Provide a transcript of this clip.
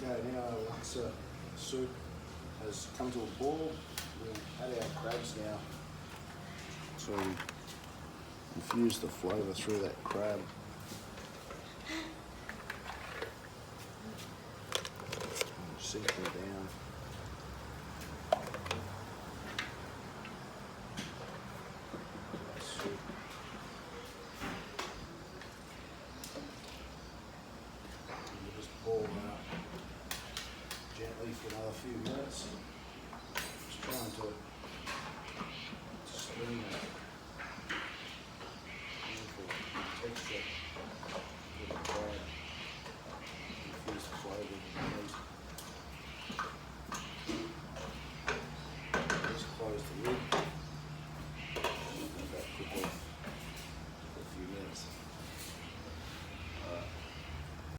Okay, now our laksa soup has come to a boil. We'll add our crabs now. So we infuse the flavour through that crab. And sink them down. Soup. And we'll just boil that up gently for another few minutes. Just trying to steam it.